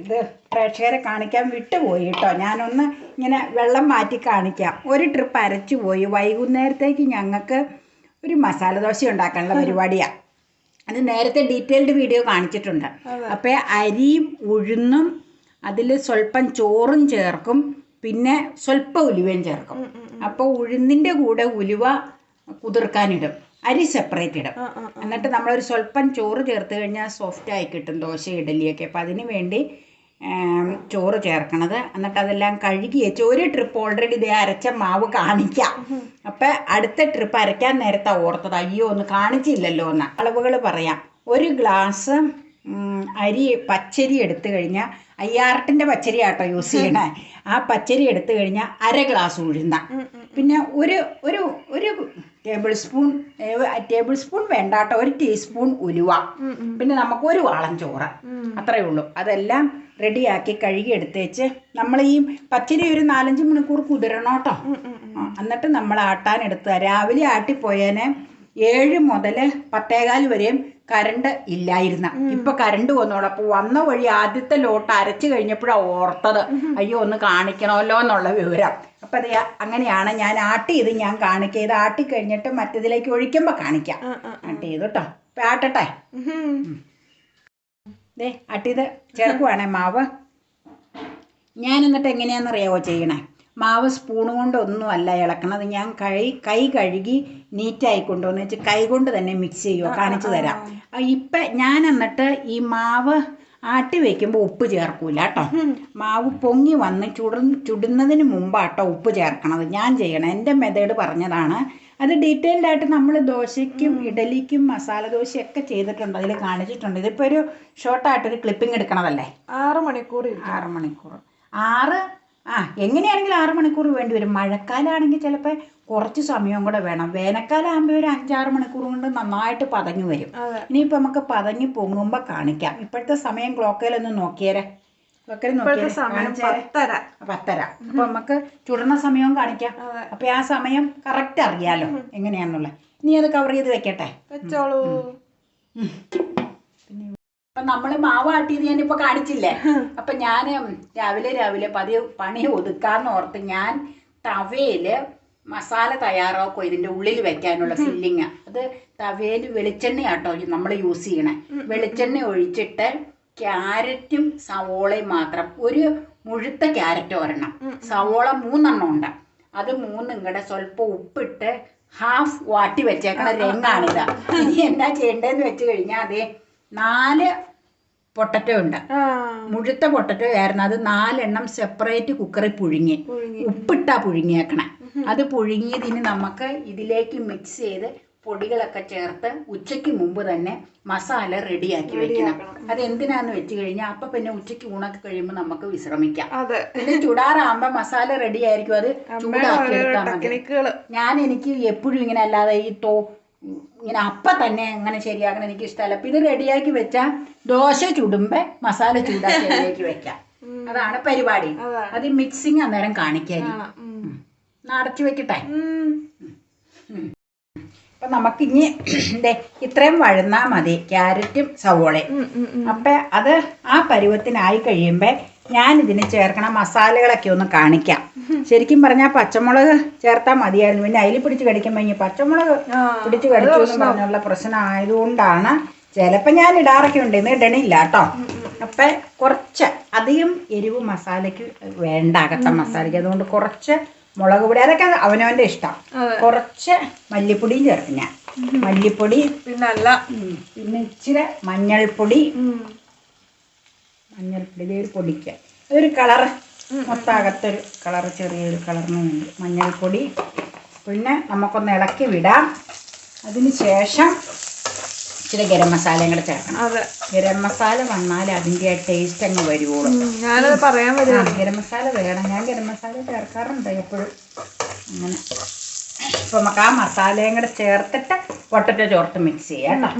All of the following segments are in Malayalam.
ഇത് പ്രേക്ഷകരെ കാണിക്കാൻ വിട്ടുപോയി കേട്ടോ. ഞാനൊന്ന് ഇങ്ങനെ വെള്ളം മാറ്റി കാണിക്കാം. ഒരു ട്രിപ്പ് അരച്ചു പോയി. വൈകുന്നേരത്തേക്ക് ഞങ്ങൾക്ക് ഒരു മസാലദോശ ഉണ്ടാക്കാനുള്ള പരിപാടിയാണ്. അത് നേരത്തെ ഡീറ്റെയിൽഡ് വീഡിയോ കാണിച്ചിട്ടുണ്ട്. അപ്പോൾ അരിയും ഉഴുന്നും അതിൽ സ്വല്പം ചോറും ചേർക്കും, പിന്നെ സ്വല്പം ഉലുവയും ചേർക്കും. അപ്പോൾ ഉഴുന്നിൻ്റെ കൂടെ ഉലുവ കുതിർക്കാനിടും, അരി സെപ്പറേറ്റ് ഇടും. എന്നിട്ട് നമ്മളൊരു സ്വല്പം ചോറ് ചേർത്ത് കഴിഞ്ഞാൽ സോഫ്റ്റായി കിട്ടും ദോശ ഇഡലിയൊക്കെ. അപ്പോൾ അതിന് വേണ്ടി ചോറ് ചേർക്കണത്. എന്നിട്ട് അതെല്ലാം കഴുകി വെച്ച് ഒരു ട്രിപ്പ് ഓൾറെഡി ഇതേ അരച്ച മാവ് കാണിക്കാം. അപ്പം അടുത്ത ട്രിപ്പ് അരയ്ക്കാൻ നേരത്തെ ഓർത്തത്, അയ്യോ ഒന്ന് കാണിച്ചില്ലല്ലോ എന്ന്. അളവുകൾ പറയാം. ഒരു ഗ്ലാസ് അരി പച്ചരി എടുത്തു കഴിഞ്ഞാൽ, അയ്യാറട്ടിൻ്റെ പച്ചരി ആട്ടോ യൂസ് ചെയ്യണേ. ആ പച്ചരി എടുത്തു കഴിഞ്ഞാൽ 1/2 ഗ്ലാസ് ഉഴുന്ന, പിന്നെ ഒരു ടേബിൾ സ്പൂൺ വേണ്ട കേട്ടോ, 1 ടീസ്പൂൺ ഉലുവ, പിന്നെ നമുക്ക് 1 വാളം ചോറ്, അത്രയേ ഉള്ളൂ. അതെല്ലാം റെഡിയാക്കി കഴുകി എടുത്തേച്ച് നമ്മൾ ഈ പച്ചരി ഒരു 4-5 മണിക്കൂർ കുതിരണം കേട്ടോ. എന്നിട്ട് നമ്മൾ ആട്ടാനെടുത്ത് രാവിലെ ആട്ടിപ്പോയേനെ 7 മുതൽ 10:15 വരെയും കറണ്ട് ഇല്ലായിരുന്നു. ഇപ്പൊ കറണ്ട് വന്നോളൂ. അപ്പോൾ വന്ന വഴി ആദ്യത്തെ ലോട്ട് അരച്ചു കഴിഞ്ഞപ്പോഴാണ് ഓർത്തത്, അയ്യോ ഒന്ന് കാണിക്കണമല്ലോ എന്നുള്ള വിവരം. അപ്പം അത് അങ്ങനെയാണ് ഞാൻ ആട്ടിയത്. ഞാൻ കാണിക്കുക, ഇത് ആട്ടി കഴിഞ്ഞിട്ട് മറ്റേതിലേക്ക് ഒഴിക്കുമ്പോൾ കാണിക്കാം. ആട്ടിയത് കേട്ടോ. ഇപ്പം ആട്ടട്ടെ. ആട്ടിയത് ചേർക്കുവാണേ മാവ്. ഞാൻ എന്നിട്ട് എങ്ങനെയാണെന്നറിയാവോ ചെയ്യണേ? മാവ് സ്പൂൺ കൊണ്ടൊന്നും അല്ല ഇളക്കണത്. ഞാൻ കൈ കഴുകി നീറ്റായി കൊണ്ടുവന്ന് വെച്ച് കൈ കൊണ്ട് തന്നെ മിക്സ് ചെയ്യുക. കാണിച്ചു തരാം. ഇപ്പം ഞാൻ എന്നിട്ട് ഈ മാവ് ആട്ടി വയ്ക്കുമ്പോൾ ഉപ്പ് ചേർക്കൂല കേട്ടോ. മാവ് പൊങ്ങി വന്ന് ചുടുന്നതിന് മുമ്പാട്ടോ ഉപ്പ് ചേർക്കണത്. ഞാൻ ചെയ്യണം, എൻ്റെ മെത്തേഡ് പറഞ്ഞതാണ്. അത് ഡീറ്റെയിൽഡ് ആയിട്ട് നമ്മൾ ദോശയ്ക്കും ഇഡലിക്കും മസാല ദോശയൊക്കെ ചെയ്തിട്ടുണ്ട്, അതിൽ കാണിച്ചിട്ടുണ്ട്. ഇതിപ്പോൾ ഒരു ഷോർട്ടായിട്ടൊരു ക്ലിപ്പിംഗ് എടുക്കണതല്ലേ. 6 മണിക്കൂർ എങ്ങനെയാണെങ്കിലും 6 മണിക്കൂർ വേണ്ടി വരും. മഴക്കാലമാണെങ്കിൽ ചിലപ്പോൾ കുറച്ച് സമയം കൂടെ വേണം. വേനൽക്കാലം ആകുമ്പോൾ ഒരു 5-6 മണിക്കൂർ കൊണ്ട് നന്നായിട്ട് പതഞ്ഞു വരും. ഇനിയിപ്പോൾ നമുക്ക് പതഞ്ഞ് പൊങ്ങുമ്പോൾ കാണിക്കാം. ഇപ്പോഴത്തെ സമയം ക്ലോക്കയിലൊന്ന് നോക്കിയേരെ. ക്ലോക്കയിൽ നോക്കിയാൽ 10:30. അപ്പോൾ നമുക്ക് ചുടുന്ന സമയവും കാണിക്കാം. അപ്പോൾ ആ സമയം കറക്റ്റ് അറിയാലോ എങ്ങനെയാണെന്നുള്ളത്. ഇനി അത് കവർ ചെയ്ത് വെക്കട്ടെ. വെച്ചോളൂ. അപ്പം നമ്മൾ മാവ് ആട്ടിയത് ഞാനിപ്പോൾ കാണിച്ചില്ലേ. അപ്പം ഞാൻ രാവിലെ പണി ഒതുക്കാന്ന് ഓർത്ത് ഞാൻ തവയിൽ മസാല തയ്യാറാക്കും. ഇതിൻ്റെ ഉള്ളിൽ വെക്കാനുള്ള ഫില്ലിങ് അത് തവയിൽ വെളിച്ചെണ്ണയാട്ടോ നമ്മൾ യൂസ് ചെയ്യണേ. വെളിച്ചെണ്ണ ഒഴിച്ചിട്ട് ക്യാരറ്റും സവോളയും മാത്രം, ഒരു മുഴുത്ത ക്യാരറ്റ് ഒരെണ്ണം, സവോള 3 എണ്ണം ഉണ്ട്, അത് 3 ഇങ്ങടെ സ്വല്പം ഉപ്പിട്ട് ഹാഫ് വാട്ടി വെച്ചേക്കണ രംഗാണിത്. ഇനി എന്നാ ചെയ്യേണ്ടതെന്ന് വെച്ച് കഴിഞ്ഞാൽ അതേ 4 പൊട്ടറ്റോ ഉണ്ട്, മുഴുത്ത പൊട്ടറ്റോ ആയിരുന്നു. അത് 4 എണ്ണം സെപ്പറേറ്റ് കുക്കറിൽ പുഴുങ്ങി ഉപ്പിട്ടാ പുഴുങ്ങിയേക്കണേ. അത് പുഴുങ്ങിയതിന് നമുക്ക് ഇതിലേക്ക് മിക്സ് ചെയ്ത് പൊടികളൊക്കെ ചേർത്ത് ഉച്ചയ്ക്ക് മുമ്പ് തന്നെ മസാല റെഡിയാക്കി വെക്കണം. അത് എന്തിനാന്ന് വെച്ച് കഴിഞ്ഞാൽ അപ്പം പിന്നെ ഉച്ചയ്ക്ക് ഊണൊക്കെ കഴിയുമ്പോൾ നമുക്ക് വിശ്രമിക്കാം. പിന്നെ ചുടാറാകുമ്പോൾ മസാല റെഡി ആയിരിക്കും. അത് ചൂടാക്കി എടുത്താൽ മതി. എനിക്ക് എപ്പോഴും ഇങ്ങനെ അല്ലാതെ ഇങ്ങനെ അപ്പം തന്നെ അങ്ങനെ ശരിയാക്കണം എനിക്ക് ഇഷ്ടമല്ല. അപ്പം ഇത് റെഡിയാക്കി വെച്ചാൽ ദോശ ചുടുമ്പോൾ മസാല ചൂടാക്കി റെഡിയാക്കി വെക്കാം. അതാണ് പരിപാടി. അത് മിക്സിങ് അന്നേരം കാണിക്കായിരിക്കും. അടച്ചു വെക്കട്ടെ. അപ്പം നമുക്കിനി ഇത്രയും വഴന്നാൽ മതി ക്യാരറ്റും സവോളയും. അപ്പം അത് ആ പരുവത്തിനായി കഴിയുമ്പോൾ ഞാനിതിന് ചേർക്കണ മസാലകളൊക്കെ ഒന്ന് കാണിക്കാം. ശരിക്കും പറഞ്ഞാൽ പച്ചമുളക് ചേർത്താൽ മതിയായിരുന്നു. പിന്നെ അതിൽ പിടിച്ച് കടിക്കുമ്പോൾ ഇനി പച്ചമുളക് പിടിച്ച് കടിച്ചു എന്ന് പറഞ്ഞുള്ള പ്രശ്നം ആയതുകൊണ്ടാണ് ചിലപ്പോൾ ഞാൻ ഇടാറൊക്കെ ഉണ്ട്. ഇന്ന് ഇടണില്ല കേട്ടോ. അപ്പം കുറച്ച് അധികം എരിവ് മസാലയ്ക്ക് വേണ്ട, അകത്ത മസാലയ്ക്ക്. അതുകൊണ്ട് കുറച്ച് മുളക് പൊടി, അതൊക്കെ അവനവൻ്റെ ഇഷ്ടം. കുറച്ച് മല്ലിപ്പൊടിയും ചേർക്കും ഞാൻ. മല്ലിപ്പൊടി പിന്നെ ഇച്ചിരി മഞ്ഞൾപ്പൊടി ഒരു പൊടിക്ക് അതൊരു കളറ്, മൊത്തകത്തൊരു കളറ്, ചെറിയൊരു കളറിന് വേണ്ടി മഞ്ഞൾപ്പൊടി. പിന്നെ നമുക്കൊന്ന് ഇളക്കി വിടാം. അതിന് ശേഷം ഇച്ചിരി ഗരം മസാലയും കൂടെ ചേർക്കണം. ഗരം മസാല വന്നാൽ അതിൻ്റെ ആ ടേസ്റ്റ് അങ്ങ് വരുവോളും. ഞാനത് പറയാൻ പറ്റില്ല. ഗരം മസാല വേണം. ഞാൻ ഗരം മസാല ചേർക്കാറുണ്ട് എപ്പോഴും അങ്ങനെ. അപ്പോൾ നമുക്ക് ആ മസാലയും കൂടെ ചേർത്തിട്ട് പൊട്ടറ്റോ ചേർത്ത് മിക്സ് ചെയ്യാം കേട്ടോ.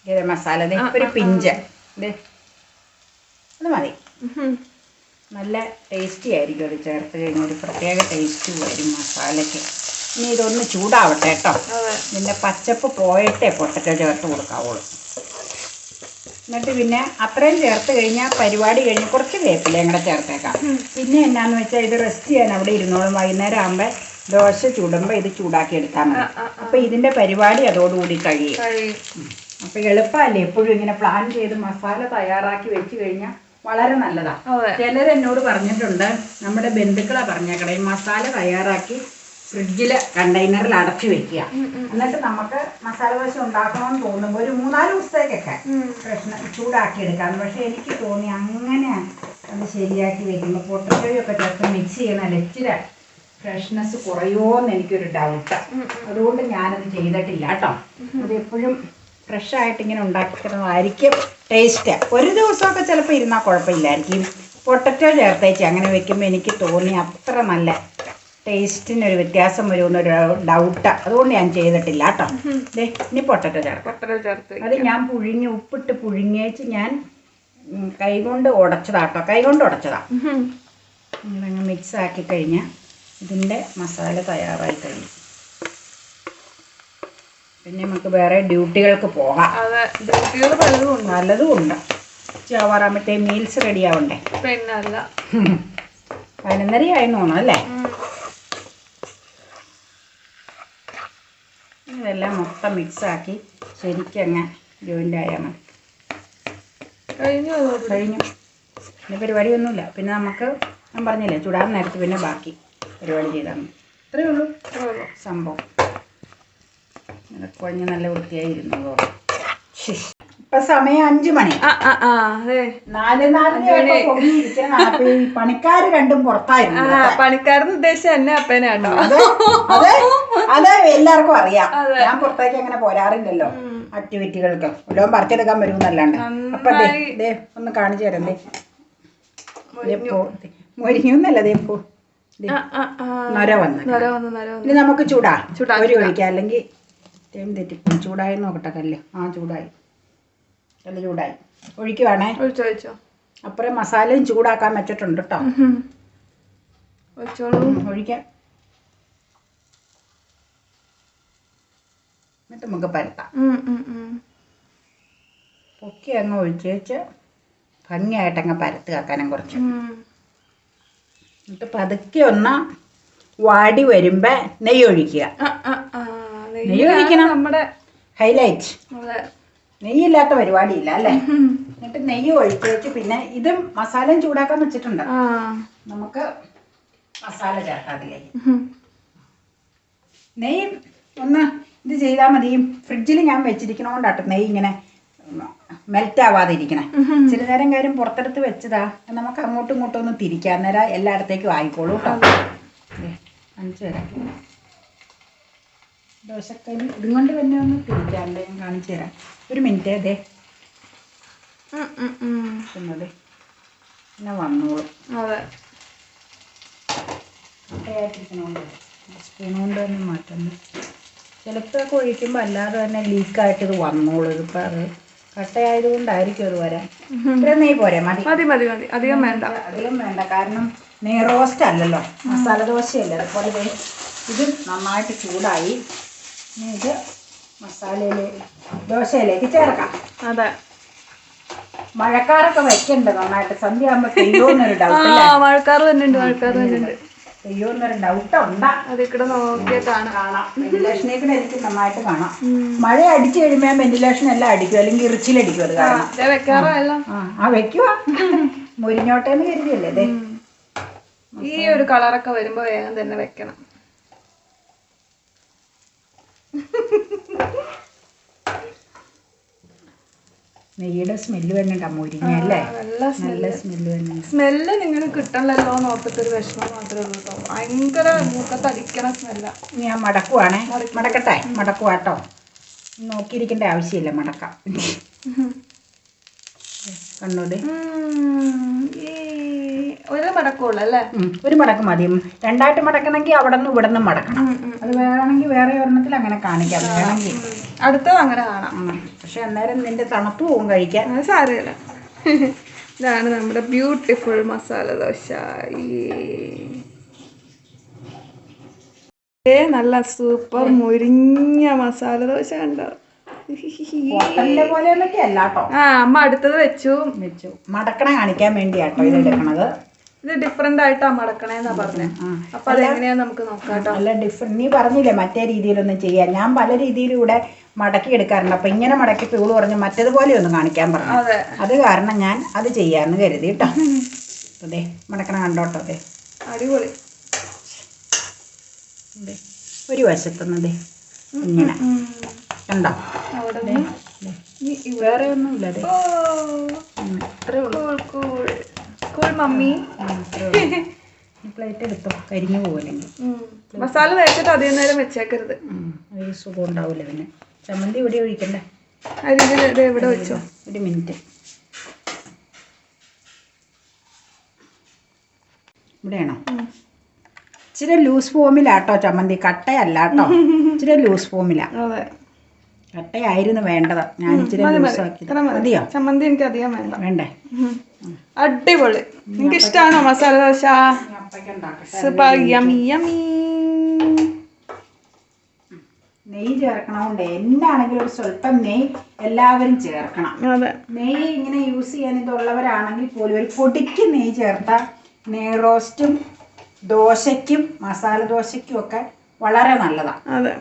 ഗരം മസാല ഒരു പിഞ്ച് അത് മതി. നല്ല ടേസ്റ്റി ആയിരിക്കും. അത് ചേർത്ത് കഴിഞ്ഞാൽ ഒരു പ്രത്യേക ടേസ്റ്റ് വരും മസാലയ്ക്ക്. ഇനി ഇതൊന്ന് ചൂടാവട്ടെ കേട്ടോ. പിന്നെ പച്ചപ്പ് പോയിട്ടേ പൊട്ടറ്റോ ചേർത്ത് കൊടുക്കാവുള്ളൂ. എന്നിട്ട് പിന്നെ അത്രയും ചേർത്ത് കഴിഞ്ഞാൽ പരിപാടി കഴിഞ്ഞ് കുറച്ച് വേപ്പിലയും കൂടെ ചേർത്തേക്കാം. പിന്നെ എന്നാന്ന് വെച്ചാൽ ഇത് റെസ്റ്റ് ചെയ്യാൻ അവിടെ ഇരുന്നോളും. വൈകുന്നേരം ആകുമ്പോൾ ദോശ ചുടുമ്പോൾ ഇത് ചൂടാക്കി എടുത്താൽ മതി. അപ്പോൾ ഇതിൻ്റെ പരിപാടി അതോടുകൂടി കഴിയും. അപ്പോൾ എളുപ്പമല്ലേ എപ്പോഴും ഇങ്ങനെ പ്ലാൻ ചെയ്ത് മസാല തയ്യാറാക്കി വെച്ച് കഴിഞ്ഞാൽ വളരെ നല്ലതാണ്. ചിലരെന്നോട് പറഞ്ഞിട്ടുണ്ട്, നമ്മുടെ ബന്ധുക്കളാണ് പറഞ്ഞേക്കണേ, ഈ മസാല തയ്യാറാക്കി ഫ്രിഡ്ജിൽ കണ്ടെയ്നറിൽ അടച്ചു വെക്കുക. എന്നിട്ട് നമുക്ക് മസാല ദോശ ഉണ്ടാക്കണമെന്ന് തോന്നുമ്പോൾ ഒരു 3-4 ദിവസത്തേക്കൊക്കെ പ്രശ്നം ചൂടാക്കി എടുക്കാം. പക്ഷെ എനിക്ക് തോന്നി അങ്ങനെ അത് ശരിയാക്കി വെക്കുമ്പോൾ പൊട്ടറ്റോയൊക്കെ ചേർത്ത് മിക്സ് ചെയ്യണ ഇച്ചിരി ഫ്രഷ്നെസ് കുറയുമോയെന്ന് എനിക്കൊരു ഡൗട്ട്. അതുകൊണ്ട് ഞാനത് ചെയ്തിട്ടില്ല കേട്ടോ. അതെപ്പോഴും ഫ്രഷായിട്ട് ഇങ്ങനെ ഉണ്ടാക്കിത്തരുന്നതായിരിക്കും ടേസ്റ്റ്. ഒരു ദിവസമൊക്കെ ചിലപ്പോൾ ഇരുന്നാൽ കുഴപ്പമില്ലായിരിക്കും. പൊട്ടറ്റോ ചേർത്തേച്ച് അങ്ങനെ വെക്കുമ്പോൾ എനിക്ക് തോന്നി അത്ര നല്ല ടേസ്റ്റിനൊരു വ്യത്യാസം വരുമെന്നൊരു ഡൗട്ട്. അതുകൊണ്ട് ഞാൻ ചെയ്തിട്ടില്ല കേട്ടോ. ഇനി പൊട്ടറ്റോ ചേർത്ത് അത് ഞാൻ ഉപ്പിട്ട് പുഴുങ്ങിയേച്ച് ഞാൻ കൈകൊണ്ട് ഉടച്ചതാട്ടോ. കൈകൊണ്ട് ഉടച്ചതാ. ഇതങ്ങ് മിക്സ് ആക്കി കഴിഞ്ഞാൽ ഇതിൻ്റെ മസാല തയ്യാറായി കഴിഞ്ഞു. പിന്നെ നമുക്ക് വേറെ ഡ്യൂട്ടികൾക്ക് പോകാം. നല്ലതും ഉണ്ട്. ചാവാറാകുമ്പോഴത്തേ മീൽസ് റെഡി ആവണ്ടേ? 11:30 ആയി തോന്നുന്നു അല്ലേ? ഇതെല്ലാം മൊത്തം മിക്സാക്കി ശരിക്കും അങ്ങ് ജോയിൻ്റ് ആയാൽ മതി. കഴിഞ്ഞു. പിന്നെ പരിപാടിയൊന്നുമില്ല. പിന്നെ നമുക്ക് ഞാൻ പറഞ്ഞില്ലേ ചുടാൻ നേരത്ത് പിന്നെ ബാക്കി പരിപാടി ചെയ്താൽ മതി. ഇത്രയേ ഉള്ളൂ സംഭവം. കുഴഞ്ഞ് നല്ല വൃത്തിയായി ഇരുന്നു. ഇപ്പൊ സമയം 5 മണി. 4:30 പണിക്കാര് രണ്ടും പുറത്തായിരുന്നു. പണിക്കാരെന്ന് ഉദ്ദേശിച്ച എന്നെ അപ്പേനാട്ടോ. അത് എല്ലാവർക്കും അറിയാം. ഞാൻ പുറത്തേക്ക് അങ്ങനെ പോരാറില്ലല്ലോ ആക്ടിവിറ്റികൾക്ക്. വല്ലതും പറിച്ചെടുക്കാൻ വരുമെന്നല്ലാണ്ട്. അപ്പൊ ഒന്ന് കാണിച്ചു തരണ്ടേ? മൊരിഞ്ഞൂന്നല്ല ദേപ്പോ നൊര വന്ന്. ഇനി നമുക്ക് ഒരു ഒഴിക്കാം. അല്ലെങ്കിൽ ടൈം തെറ്റിപ്പോ. ചൂടായി നോക്കട്ടെ കല്ല്. ചൂടായി. കല്ല് ചൂടായി. ഒഴിക്കുവാണേ. അപ്പുറം മസാലയും ചൂടാക്കാൻ വെച്ചിട്ടുണ്ട് കേട്ടോ. ഒഴിക്കാം. എന്നിട്ട് നമുക്ക് പരത്താം. പൊക്കി അങ്ങ് ഒഴിച്ച് ഭംഗിയായിട്ടങ്ങ് പരത്ത് കാക്കാനും കുറച്ച്. എന്നിട്ട് പതുക്കെ ഒന്ന് വാടി വരുമ്പോ നെയ്യ് ഒഴിക്കുക. നെയ്യ് ഒഴിക്കണം. നമ്മുടെ ഹൈലൈറ്റ്. നെയ്യില്ലാത്ത പരിപാടിയില്ല അല്ലേ? എന്നിട്ട് നെയ്യ് ഒഴിച്ച് പിന്നെ ഇതും മസാലയും ചൂടാക്കാൻ വെച്ചിട്ടുണ്ട്. നമുക്ക് മസാല ചേർക്കാം അതിലേക്ക്. നെയ്യ് ഒന്ന് ഇത് ചെയ്താൽ മതി. ഫ്രിഡ്ജിൽ ഞാൻ വെച്ചിരിക്കണോണ്ടാട്ടോ നെയ്യ് ഇങ്ങനെ മെൽറ്റ് ആവാതെ ഇരിക്കണേ. ഇച്ചിരി നേരം കാര്യം പുറത്തെടുത്ത് വെച്ചതാ. നമുക്ക് അങ്ങോട്ടും ഇങ്ങോട്ടും ഒന്ന് തിരിക്കാം. നേരം എല്ലായിടത്തേക്കും ആയിക്കോളൂ കേട്ടോ. കാണിച്ചു തരാം. ദോശക്കൈ ഇതും കൊണ്ട് തന്നെ ഒന്ന് തിരിക്കാണ്ട് ഞാൻ കാണിച്ചു തരാം. ഒരു മിനിറ്റ്. അതെ പിന്നെ വന്നോളൂ. കട്ടയായിട്ടിരിക്കണോണ്ട് സ്പൂൺ കൊണ്ട് തന്നെ മാറ്റുന്നു. ചിലപ്പോഴൊക്കെ ഒഴിക്കുമ്പോൾ അല്ലാതെ തന്നെ ലീക്കായിട്ട് ഇത് വന്നോളൂ. ഇതിപ്പോൾ അത് കട്ടയായതുകൊണ്ടായിരിക്കും അത് വരാൻ. ഇത്രയും നെയ്യ് പോരെ? മതി. അധികം വേണ്ട. കാരണം നെയ് റോസ്റ്റ് അല്ലല്ലോ, മസാല ദോശയല്ലേ. അതുപോലെ ഇത് നന്നായിട്ട് ചൂടായി. ഇനി ഇത് ദോശയിലേക്ക് ചേർക്കാം. അതെ. മഴക്കാരൊക്കെ വെക്കണ്ട് നന്നായിട്ട്. സന്ധ്യ ആകുമ്പോ പെയ്യോന്നൊരു ഡൗട്ട്. മഴക്കാറ് തന്നെയുണ്ട്. പെയ്യോന്നൊരു ഡൗട്ട് ഉണ്ടാ. അതിക്കടെ നോക്കിയാൽ കാണാം. വെന്റിലേഷനേക്കിടെ എനിക്ക് നന്നായിട്ട് കാണാം. മഴ അടിച്ചു കഴിയുമ്പോ വെന്റിലേഷൻ എല്ലാം അടിക്കും, അല്ലെങ്കിൽ ഇറിച്ചിലടിക്കും. അത് കാരണം വെക്കുവാ. മുരിഞ്ഞോട്ടേന്ന് കരുതിയല്ലേ അതെ. ഈ ഒരു കളറൊക്കെ വരുമ്പോ വേഗം തന്നെ വെക്കണം. നെയ്യുടെ സ്മെല്ല് വേണ്ട. മുരിഞ്ഞല്ലേ? നല്ല സ്മെല്ല് വേണ്ട. സ്മെല്ല് നിങ്ങൾ കിട്ടണല്ലോ എന്ന് ഓർത്തിട്ടൊരു വിഷമം മാത്രമേ ഉള്ളൂ കേട്ടോ. ഭയങ്കര മൂക്കത്തടിക്കണ സ്മെല്ല. ഞാൻ മടക്കുവാണേ. മടക്കട്ടെ? മടക്കുവാട്ടോ. നോക്കിയിരിക്കേണ്ട ആവശ്യമില്ല. മടക്കാം. കണ്ണൂര് ഒരു മടക്കുള്ളൂ അല്ലേ? ഒരു മടക്ക് മതി. രണ്ടായിട്ട് മടക്കണമെങ്കിൽ അവിടെ നിന്ന് ഇവിടെ നിന്നും മടക്കണം. അത് വേണമെങ്കിൽ വേറെ ഒരെണ്ണത്തിൽ അങ്ങനെ കാണിക്കാം. വേണമെങ്കിൽ അടുത്തത് അങ്ങനെ കാണാം. പക്ഷെ അന്നേരം നിന്റെ തണുപ്പ് പോകും കഴിക്കാൻ. അത് സാരമില്ല. ഇതാണ് നമ്മുടെ ബ്യൂട്ടിഫുൾ മസാല ദോശ. നല്ല സൂപ്പർ മുരിഞ്ഞ മസാല ദോശ കണ്ടോ? ഹോട്ടലിലെ പോലെ അല്ല കേട്ടോ. അമ്മ അടുത്തത് വെച്ചു മടക്കണ കാണിക്കാൻ വേണ്ടിയാട്ടോ ഇത് എടുക്കണത്. ഇത് ഡിഫറെന്റ് ആയിട്ടാ മടക്കണേന്നാ പറഞ്ഞേ. അപ്പൊ അതെങ്ങനെയാ നമുക്ക് നോക്കാട്ടോ. നല്ല ഡിഫറെന്റ്. നീ പറഞ്ഞില്ലേ മറ്റേ രീതിയിലൊന്നും ചെയ്യാൻ. ഞാൻ പല രീതിയിലും ഇവിടെ മടക്കി എടുക്കാറുണ്ട്. അപ്പൊ ഇങ്ങനെ മടക്കി പൂള് പറഞ്ഞ് മറ്റേതുപോലെ ഒന്ന് കാണിക്കാൻ പറഞ്ഞു. അത് കാരണം ഞാൻ അത് ചെയ്യാന്ന് കരുതി കേട്ടോ. അതെ മടക്കണ കണ്ടോട്ടോ. അതെ അടിപൊളി. ഒരു വശത്തുനിന്നതേ ഇങ്ങനെ കണ്ടോ. വേറെ ഒന്നുമില്ല. അതെ ഇത്രേ ഉള്ളൂ. മമ്മി പ്ലേറ്റ് എടുത്തോ, കരിഞ്ഞു പോകില്ലെങ്കിൽ. മസാല തേച്ചിട്ട് അധികം നേരം വെച്ചേക്കരുത്. ഒരു സുഖം ഉണ്ടാവില്ല. പിന്നെ ചമ്മന്തി ഇവിടെ ഒഴിക്കണ്ടേ. അരികിൽ എവിടെ വെച്ചോ? ഒരു മിനിറ്റ്. ഇവിടെയാണോ? ഇച്ചിരി ലൂസ് ഫോമിലാട്ടോ ചമ്മന്തി, കട്ടയല്ല കേട്ടോ. ഇച്ചിരി ലൂസ് ഫോമിലാ. അതെ കട്ടയായിരുന്നു വേണ്ടത്. ഞാൻ ഇച്ചിരി ലൂസാക്കി. മതിയോ ചമ്മന്തി? എനിക്ക് അധികം വേണ്ടേ. അടിപൊളി. നിങ്ങൾക്ക് ഇഷ്ടമാണോ മസാല ദോശ? നെയ്യ് ചേർക്കണോണ്ട് എന്നാണെങ്കിലും ഒരു സ്വല്പം നെയ്യ് എല്ലാവരും ചേർക്കണം. നെയ്യ് ഇങ്ങനെ യൂസ് ചെയ്യാൻ ഇതുള്ളവരാണെങ്കിൽ പോലും ഒരു പൊടിക്ക് നെയ്യ് ചേർത്താൽ നെയ് റോസ്റ്റും ദോശയ്ക്കും മസാല ദോശയ്ക്കും ഒക്കെ വളരെ നല്ലതാണ്. അതെ.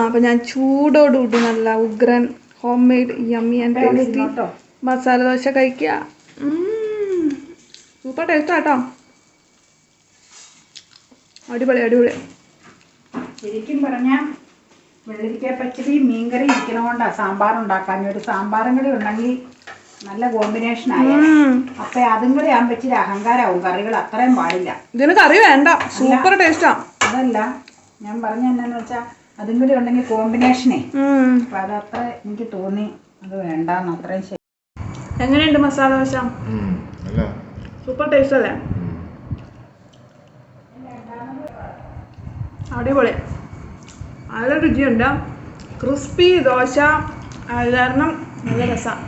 അപ്പം ഞാൻ ചൂടോടുകൂടി നല്ല ഉഗ്രൻ homemade yummy and tasty masala dosa കഴിക്കുക. സൂപ്പർ ടേസ്റ്റ് ആട്ടോ. അടിപൊളി അടിപൊളി. ശരിക്കും പറഞ്ഞാൽ വെള്ളരിക്ക പച്ചടി മീൻകറി ഇരിക്കണോണ്ടാ സാമ്പാർ ഉണ്ടാക്കാൻ. ഒരു സാമ്പാറും കൂടി ഉണ്ടെങ്കിൽ നല്ല കോമ്പിനേഷൻ ആയ. അപ്പൊ അതും കൂടി ആകുമ്പോൾ ഇച്ചിരി അഹങ്കാരമാവും. കറികൾ അത്രയും പാടില്ല. ഇതിന് കറി വേണ്ട. സൂപ്പർ ടേസ്റ്റാ. അതല്ല ഞാൻ പറഞ്ഞ എന്നാന്ന് വെച്ചാൽ അതും കൂടി ഉണ്ടെങ്കിൽ കോമ്പിനേഷനേ. അപ്പൊ അതത്ര എനിക്ക് തോന്നി അത് വേണ്ടെന്ന്. അത്രയും ശരി. എങ്ങനെയുണ്ട് മസാല ദോശ? സൂപ്പർ ടേസ്റ്റ് അല്ലേ? അടിപൊളി. നല്ല രുചിയുണ്ട്. ക്രിസ്പി ദോശ അത് കാരണം നല്ല രസം.